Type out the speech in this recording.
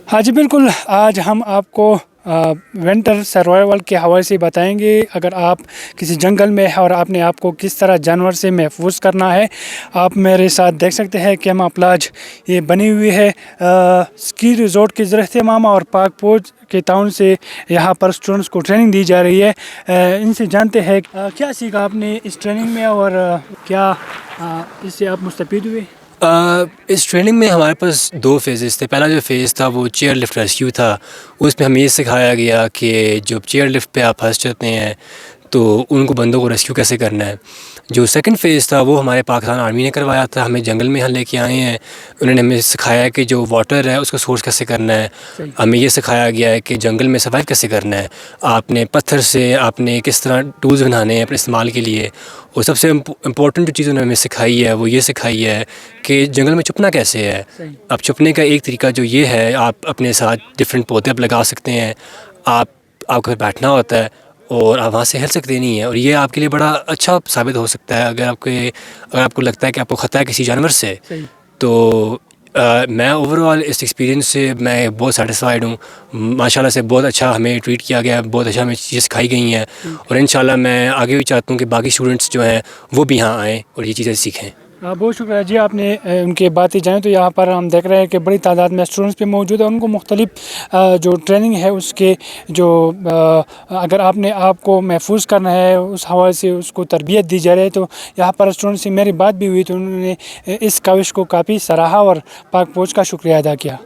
ہاں جی بالکل، آج ہم آپ کو ونٹر سروائیول کے حوالے سے بتائیں گے. اگر آپ کسی جنگل میں ہیں اور آپ نے آپ کو کس طرح جانور سے محفوظ کرنا ہے. آپ میرے ساتھ دیکھ سکتے ہیں کہ ہم پلاج یہ بنی ہوئی ہے اسکی ریزورٹ کے زیر اہتمام اور پاک فوج کے تعاون سے. یہاں پر اسٹوڈنٹس کو ٹریننگ دی جا رہی ہے. ان سے جانتے ہیں کیا سیکھا آپ نے اس ٹریننگ میں اور کیا اس سے آپ مستفید ہوئے. اس ٹریننگ میں ہمارے پاس 2 فیزز تھے. پہلا جو فیز تھا وہ چیئر لفٹ ریسکیو تھا. اس میں ہمیں یہ سکھایا گیا کہ جو چیئر لفٹ پہ آپ پھنس جاتے ہیں تو ان کو بندوں کو ریسکیو کیسے کرنا ہے. جو سیکنڈ فیز تھا وہ ہمارے پاکستان آرمی نے کروایا تھا. ہمیں جنگل میں لے کے آئے ہیں. انہوں نے ہمیں سکھایا کہ جو واٹر ہے اس کو سورس کیسے کرنا ہے. ہمیں یہ سکھایا گیا ہے کہ جنگل میں سروائیو کیسے کرنا ہے. آپ نے پتھر سے آپ نے کس طرح ٹولز بنانے ہیں اپنے استعمال کے لیے. اور سب سے امپورٹنٹ جو چیز انہوں نے ہمیں سکھائی ہے وہ یہ سکھائی ہے کہ جنگل میں چھپنا کیسے ہے. اب چھپنے کا ایک طریقہ جو یہ ہے آپ اپنے ساتھ ڈفرینٹ پودے اب لگا سکتے ہیں. آپ کو بیٹھنا ہوتا ہے اور آپ وہاں سے ہل سکتے نہیں ہیں. اور یہ آپ کے لیے بڑا اچھا ثابت ہو سکتا ہے اگر آپ کو لگتا ہے کہ آپ کو خطرہ ہے کسی جانور سے. تو میں اوور آل اس ایکسپیرینس سے میں بہت سیٹسفائیڈ ہوں. ماشاء اللہ سے بہت اچھا ہمیں ٹریٹ کیا گیا ہے. بہت اچھا ہمیں چیزیں سکھائی گئی ہیں. اور انشاءاللہ میں آگے بھی چاہتا ہوں کہ باقی اسٹوڈنٹس جو ہیں وہ بھی یہاں آئیں اور یہ چیزیں سیکھیں. بہت شکریہ جی. آپ نے ان کی باتیں جانیں تو یہاں پر ہم دیکھ رہے ہیں کہ بڑی تعداد میں اسٹوڈنٹس بھی موجود ہیں. ان کو مختلف جو ٹریننگ ہے اس کے جو اگر آپ نے آپ کو محفوظ کرنا ہے اس حوالے سے اس کو تربیت دی جا رہی ہے. تو یہاں پر اسٹوڈنٹ سے میری بات بھی ہوئی تو انہوں نے اس کاوش کو کافی سراہا اور پاک فوج کا شکریہ ادا کیا.